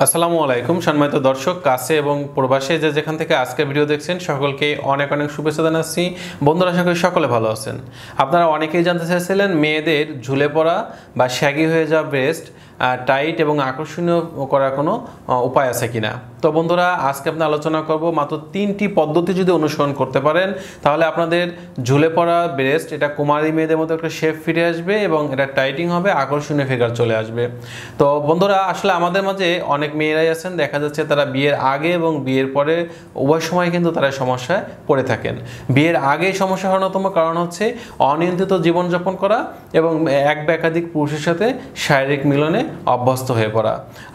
আসসালামু আলাইকুম সম্মানিত দর্শক, কাছে এবং প্রবাসে যে যেখান থেকে আজকের ভিডিও দেখছেন সকলকে অনেক অনেক শুভেচ্ছা জানাচ্ছি। বন্ধুরা, আশা করি সকলে ভালো আছেন। আপনারা অনেকেই জানতে চাইছিলেন মেয়েদের ঝুলে পড়া বা শ্যাগি হয়ে যাওয়া ব্রেস্ট টাইট এবং আকর্ষণীয় করার কোনো উপায় আছে কিনা। তো বন্ধুরা, আজকে আপনি আলোচনা করব মাত্র 3টি পদ্ধতি যদি অনুসরণ করতে পারেন তাহলে আপনাদের ঝুলে পড়া ব্রেস্ট এটা কুমারী মেয়েদের মতো একটা শেপ ফিরে আসবে এবং এটা টাইটিং হবে, আকর্ষণীয় ফিগার চলে আসবে। তো বন্ধুরা, আসলে আমাদের মাঝে অনেক মেয়েরাই আছেন, দেখা যাচ্ছে তারা বিয়ের আগে এবং বিয়ের পরে উভয় সময় কিন্তু তারা সমস্যায় পড়ে থাকেন। বিয়ের আগে সমস্যা হওয়ার অন্যতম কারণ হচ্ছে অনিয়ন্ত্রিত জীবনযাপন করা এবং এক বা একাধিক পুরুষের সাথে শারীরিক মিলনে অভ্যস্ত হয়ে পড়া।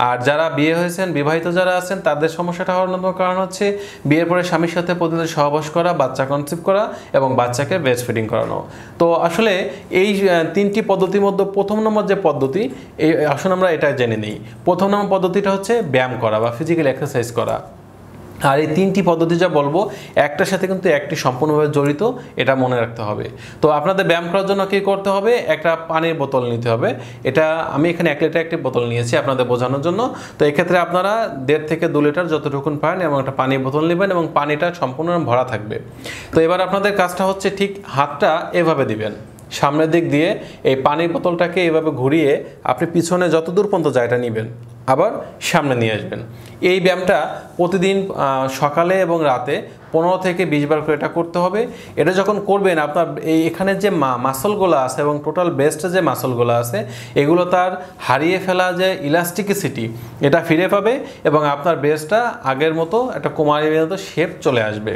আর যারা বিয়ে হয়েছেন, বিবাহিত যারা আছেন, তাদের সমস্যাটা হওয়ার অন্যতম কারণ হচ্ছে বিয়ের পরে স্বামীর সাথে প্রতিদিন সহবাস করা, বাচ্চা কনসিভ করা এবং বাচ্চাকে ব্রেস্ট ফিডিং করানো। তো আসলে এই 3টি পদ্ধতির মধ্যে প্রথম নম্বর যে পদ্ধতি, আসুন আমরা এটা জেনে নিই। প্রথম নম্বর পদ্ধতিটা হচ্ছে ব্যায়াম করা বা ফিজিক্যাল এক্সারসাইজ করা। আর এই 3টি পদ্ধতি যা বলবো একটার সাথে কিন্তু একটি সম্পূর্ণভাবে জড়িত, এটা মনে রাখতে হবে। তো আপনাদের ব্যায়াম করার জন্য কী করতে হবে, একটা পানির বোতল নিতে হবে। এটা আমি এখানে 1 লিটার একটি বোতল নিয়েছি আপনাদের বোঝানোর জন্য। তো এক্ষেত্রে আপনারা 1.5 থেকে 2 লিটার যতটুকুন পারেন এবং একটা পানির বোতল নেবেন এবং পানিটা সম্পূর্ণ ভরা থাকবে। তো এবার আপনাদের কাজটা হচ্ছে ঠিক হাতটা এভাবে দিবেন, সামনের দিক দিয়ে এই পানির বোতলটাকে এভাবে ঘুরিয়ে আপনি পিছনে যত দূর পর্যন্ত যায় এটা নেবেন, আবার সামনে নিয়ে আসবেন। এই ব্যায়ামটা প্রতিদিন সকালে এবং রাতে 15 থেকে 20 বার করে এটা করতে হবে। এটা যখন করবেন আপনার এখানে যে মাসলগুলো আছে এবং টোটাল ব্রেস্টে যে মাসলগুলো আছে এগুলো তার হারিয়ে ফেলা যে ইলাস্টিসিটি এটা ফিরে পাবে এবং আপনার ব্রেস্টটা আগের মতো একটা কুমারীর মতো শেপ চলে আসবে।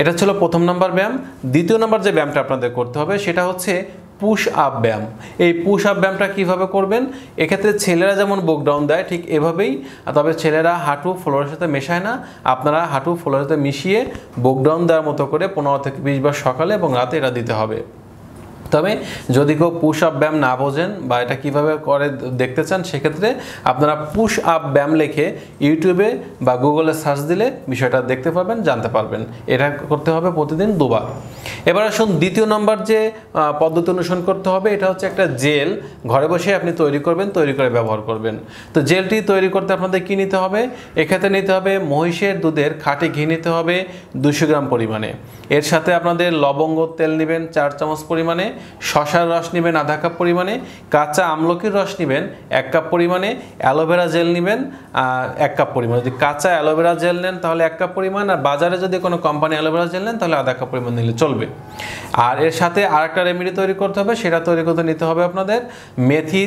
এটা ছিল প্রথম নম্বর ব্যায়াম। দ্বিতীয় নম্বর যে ব্যায়ামটা আপনাদের করতে হবে সেটা হচ্ছে পুশ আপ ব্যায়াম। এই পুশ আপ ব্যায়ামটা কীভাবে করবেন, এক্ষেত্রে ছেলেরা যেমন বুক ডাউন দেয় ঠিক এভাবেই, তবে ছেলেরা হাঁটু ফ্লোরের সাথে মেশায় না, আপনারা হাঁটু ফ্লোরের সাথে মিশিয়ে বুক ডাউন দেওয়ার মতো করে 15 থেকে 20 বার সকালে এবং রাতে এটা দিতে হবে। তবে যদি কেউ পুশ আপ ব্যায়াম না বোঝেন বা এটা কীভাবে করে দেখতে চান, সেক্ষেত্রে আপনারা পুশ আপ ব্যায়াম লিখে ইউটিউবে বা গুগলে সার্চ দিলে বিষয়টা দেখতে পাবেন, জানতে পারবেন। এটা করতে হবে প্রতিদিন 2 বার। এবার আসুন দ্বিতীয় নম্বর যে পদ্ধতি অনুসরণ করতে হবে, এটা হচ্ছে একটা জেল ঘরে বসে আপনি তৈরি করবেন, তৈরি করে ব্যবহার করবেন। তো জেলটি তৈরি করতে আপনাদের কী নিতে হবে, এক্ষেত্রে নিতে হবে মহিষের দুধের খাঁটি ঘি নিতে হবে 200 গ্রাম পরিমাণে। এর সাথে আপনাদের লবঙ্গ তেল নেবেন 4 চামচ পরিমাণে, শশার রস নেবেন আধা কাপ পরিমাণে, কাঁচা আমলকির রস নেবেন 1 কাপ পরিমাণে, অ্যালোভেরা জেল নেবেন 1 কাপ পরিমাণে। যদি কাঁচা অ্যালোভেরা জেল নেন তাহলে 1 কাপ পরিমাণ, আর বাজারে যদি কোনো কোম্পানি অ্যালোভেরা জেল নেন তাহলে আধা কাপ পরিমাণ নিলে চলবে। আর এর সাথে আরেকটা রেমেডি তৈরি করতে হবে, সেটা তৈরি করতে নিতে হবে আপনাদের মেথি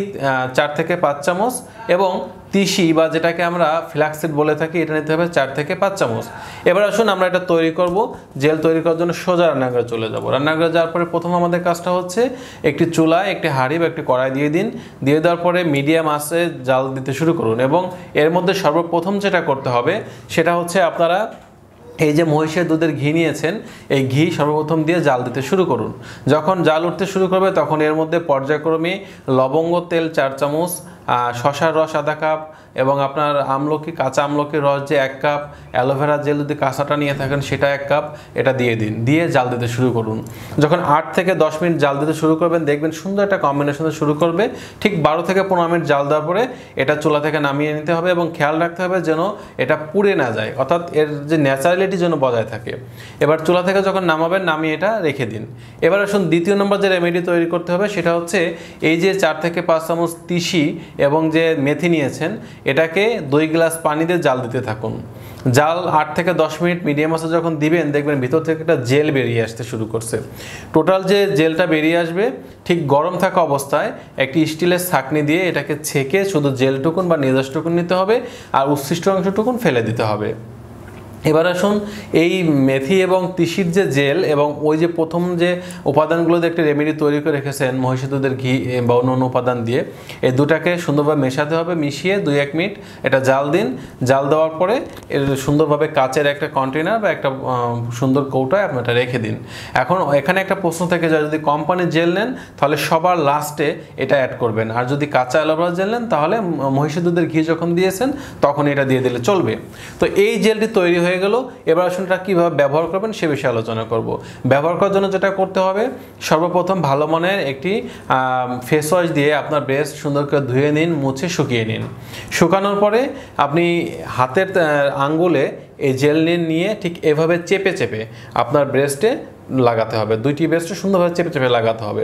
4 থেকে 5 চামচ এবং তিসি বা যেটাকে আমরা ফ্ল্যাক্সিড বলে থাকি এটা নিতে হবে 4 থেকে 5 চামচ। এবার আসুন আমরা এটা তৈরি করব। জেল তৈরি করার জন্য সোজা রান্নাঘরে চলে যাব। রান্নাঘরে যাওয়ার পরে প্রথম আমাদের কাজটা হচ্ছে একটি চুলায় একটি হাঁড়ি বা একটি কড়াই দিয়ে দিন। দিয়ে দেওয়ার পরে মিডিয়াম আঁচে জাল দিতে শুরু করুন এবং এর মধ্যে সর্বপ্রথম যেটা করতে হবে সেটা হচ্ছে আপনারা এই যে মহিষের দুধের ঘি নিয়েছেন এই ঘি সর্বপ্রথম দিয়ে জাল দিতে শুরু করুন। যখন জাল উঠতে শুরু করবে তখন এর মধ্যে পর্যায়ক্রমে লবঙ্গ তেল 4 চামচ, শশার রস আধা কাপ এবং আপনার আমলকি কাঁচা আমলকির রস যে 1 কাপ, অ্যালোভেরা জেল যদি কাঁচাটা নিয়ে থাকেন সেটা 1 কাপ, এটা দিয়ে দিন। দিয়ে জাল দিতে শুরু করুন। যখন 8 থেকে 10 মিনিট জাল দিতে শুরু করবেন দেখবেন সুন্দর একটা কম্বিনেশন শুরু করবে। ঠিক 12 থেকে 15 মিনিট জাল দেওয়ার পরে এটা চুলা থেকে নামিয়ে নিতে হবে এবং খেয়াল রাখতে হবে যেন এটা পুড়ে না যায়, অর্থাৎ এর যে ন্যাচারালিটি যেন বজায় থাকে। এবার চুলা থেকে যখন নামাবেন নামিয়ে এটা রেখে দিন। এবার আসুন দ্বিতীয় নম্বর যে রেমেডি তৈরি করতে হবে সেটা হচ্ছে এই যে 4 থেকে 5 চামচ তিসি এবং যে মেথি নিয়েছেন এটাকে 2 গ্লাস পানি দিয়ে জাল দিতে থাকুন। জাল 8 থেকে 10 মিনিট মিডিয়াম আঁচে যখন দিবেন দেখবেন ভিতর থেকে একটা জেল বেরিয়ে আসতে শুরু করছে। টোটাল যে জেলটা বেরিয়ে আসবে ঠিক গরম থাকা অবস্থায় একটি স্টিলের ছাঁকনি দিয়ে এটাকে ছেঁকে শুধু জেলটুকুন বা নির্যাসটুকুন নিতে হবে আর উচ্ছিষ্ট অংশটুকুন ফেলে দিতে হবে। এবার আসুন এই মেথি এবং তিসির যে জেল এবং ওই যে প্রথম যে উপাদানগুলো দিয়ে একটা রেমেডি তৈরি করে রেখেছেন মহিষের দুধের ঘি বা অন্য উপাদান দিয়ে, এই দুটাকে সুন্দরভাবে মেশাতে হবে। মিশিয়ে 2-1 মিনিট এটা জাল দিন। জাল দেওয়ার পরে এর সুন্দরভাবে কাচের একটা কন্টেনার বা একটা সুন্দর কৌটায় আপনি এটা রেখে দিন। এখন এখানে একটা প্রশ্ন থেকে যায়, যদি কোম্পানির জেল নেন তাহলে সবার লাস্টে এটা অ্যাড করবেন, আর যদি কাঁচা অ্যালোভেরা জেল নেন তাহলে মহিষের দুধের ঘি যখন দিয়েছেন তখন এটা দিয়ে দিলে চলবে। তো এই জেলটি তৈরি হয়ে হয়ে গেল। এবার আসুন এটা কীভাবে ব্যবহার করবেন সে বিষয়ে আলোচনা করব। ব্যবহার করার জন্য যেটা করতে হবে, সর্বপ্রথম ভালো মানের একটি ফেস ওয়াশ দিয়ে আপনার ব্রেস্ট সুন্দর করে ধুয়ে নিন, মুছে শুকিয়ে নিন। শুকানোর পরে আপনি হাতের আঙ্গুলে এই জেল নিয়ে ঠিক এভাবে চেপে চেপে আপনার ব্রেস্টে লাগাতে হবে। দুইটি ব্রেস্টে সুন্দরভাবে চেপে চেপে লাগাতে হবে।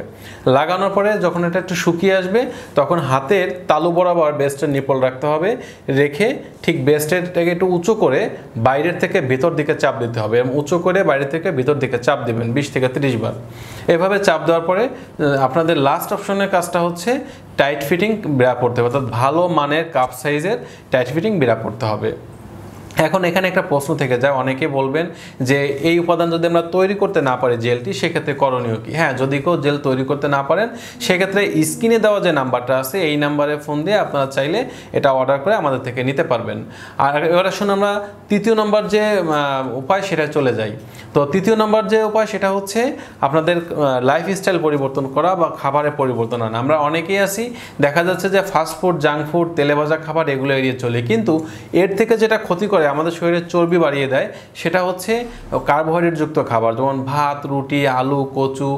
লাগানোর পরে যখন এটা একটু শুকিয়ে আসবে তখন হাতের তালু বরাবর ব্রেস্টের নিপল রাখতে হবে, রেখে ঠিক ব্রেস্টেরটাকে একটু উঁচু করে বাইরের থেকে ভিতর দিকে চাপ দিতে হবে এবং উঁচু করে বাইরে থেকে ভিতর দিকে চাপ দেবেন 20 থেকে 30 বার। এভাবে চাপ দেওয়ার পরে আপনাদের লাস্ট অপশনের কাজটা হচ্ছে টাইট ফিটিং ব্রা পড়তে হবে, অর্থাৎ ভালো মানের কাপ সাইজের টাইট ফিটিং ব্রা পড়তে হবে। এখন এখানে একটা প্রশ্ন থেকে যায়, অনেকে বলবেন যে এই উপাদান যদি আমরা তৈরি করতে না পারি জেলটি, সেক্ষেত্রে করণীয় কি? হ্যাঁ, যদি কেউ জেল তৈরি করতে না পারেন সেক্ষেত্রে স্ক্রিনে দেওয়া যে নাম্বারটা আছে এই নাম্বারে ফোন দিয়ে আপনারা চাইলে এটা অর্ডার করে আমাদের থেকে নিতে পারবেন। আর এবার আসুন আমরা তৃতীয় নম্বর যে উপায় সেটা চলে যাই। তো তৃতীয় নম্বর যে উপায় সেটা হচ্ছে আপনাদের লাইফস্টাইল পরিবর্তন করা বা খাবারের পরিবর্তন আনা। আমরা অনেকেই আছি দেখা যাচ্ছে যে ফাস্টফুড, জাঙ্ক ফুড, তেলে ভাজা খাবার এগুলো এড়িয়ে চলে, কিন্তু এর থেকে যেটা ক্ষতি করে আমাদের শরীরে চর্বি বাড়িয়ে দেয় সেটা হচ্ছে কার্বোহাইড্রেটযুক্ত খাবার, যেমন ভাত, রুটি, আলু, কচু,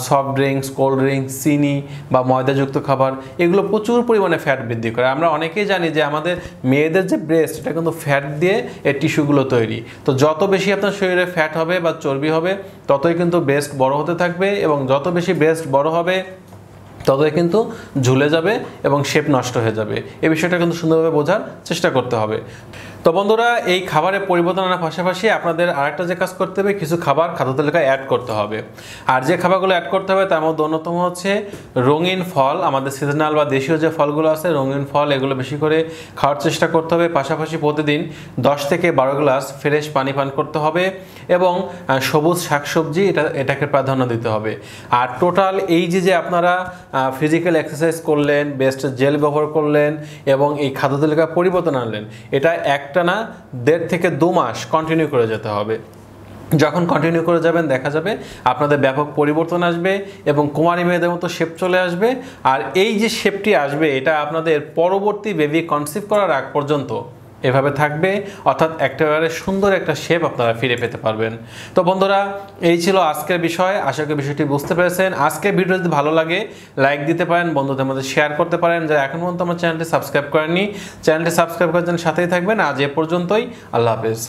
সফট ড্রিঙ্কস, কোল্ড ড্রিঙ্কস, চিনি বা ময়দাযুক্ত খাবার, এগুলো প্রচুর পরিমাণে ফ্যাট বৃদ্ধি করে। আমরা অনেকেই জানি যে আমাদের মেয়েদের যে ব্রেস্ট এটা কিন্তু ফ্যাট দিয়ে এই টিস্যুগুলো তৈরি। তো যত বেশি আপনার শরীরে ফ্যাট হবে বা চর্বি হবে ততই কিন্তু ব্রেস্ট বড় হতে থাকবে, এবং যত বেশি ব্রেস্ট বড় হবে ততই কিন্তু ঝুলে যাবে এবং শেপ নষ্ট হয়ে যাবে। এই বিষয়টা কিন্তু সুন্দরভাবে বোঝার চেষ্টা করতে হবে। তো বন্ধুরা, এই খাবারের পরিবর্তন আনার পাশাপাশি আপনাদের আরেকটা যে কাজ করতে হবে, কিছু খাবার খাদ্য তালিকায় অ্যাড করতে হবে। আর যে খাবারগুলো অ্যাড করতে হবে তার মধ্যে অন্যতম হচ্ছে রঙিন ফল, আমাদের সিজনাল বা দেশীয় যে ফলগুলো আছে রঙিন ফল, এগুলো বেশি করে খাওয়ার চেষ্টা করতে হবে। পাশাপাশি প্রতিদিন 10 থেকে 12 গ্লাস ফ্রেশ পানি পান করতে হবে এবং সবুজ শাকসবজি এটাকে প্রাধান্য দিতে হবে। আর টোটাল এই যে আপনারা ফিজিক্যাল এক্সারসাইজ করলেন, বেস্ট জেল ব্যবহার করলেন এবং এই খাদ্য তালিকা পরিবর্তন আনলেন, এটা একটানা 1.5 থেকে 2 মাস কন্টিনিউ করে যেতে হবে। যখন কন্টিনিউ করে যাবেন দেখা যাবে আপনাদের ব্যাপক পরিবর্তন আসবে এবং কুমারী মেয়েদের মতো শেপ চলে আসবে। আর এই যে শেপটি আসবে এটা আপনাদের পরবর্তী বেবি কনসিভ করার আগ পর্যন্ত এভাবে থাকবে, অর্থাৎ একেবারে সুন্দর একটা শেপ আপনারা ফিরে পেতে পারবেন। তো বন্ধুরা, এই ছিল আজকের বিষয়। আশা করি বিষয়টি বুঝতে পেরেছেন। আজকের ভিডিও যদি ভালো লাগে লাইক দিতে পারেন, বন্ধুদের মধ্যে শেয়ার করতে পারেন। যারা এখন পর্যন্ত আমার চ্যানেলটি সাবস্ক্রাইব করেননি, চ্যানেলটি সাবস্ক্রাইব করার জন্য সাথেই থাকবেন। আজ এ পর্যন্তই, আল্লাহ হাফেজ।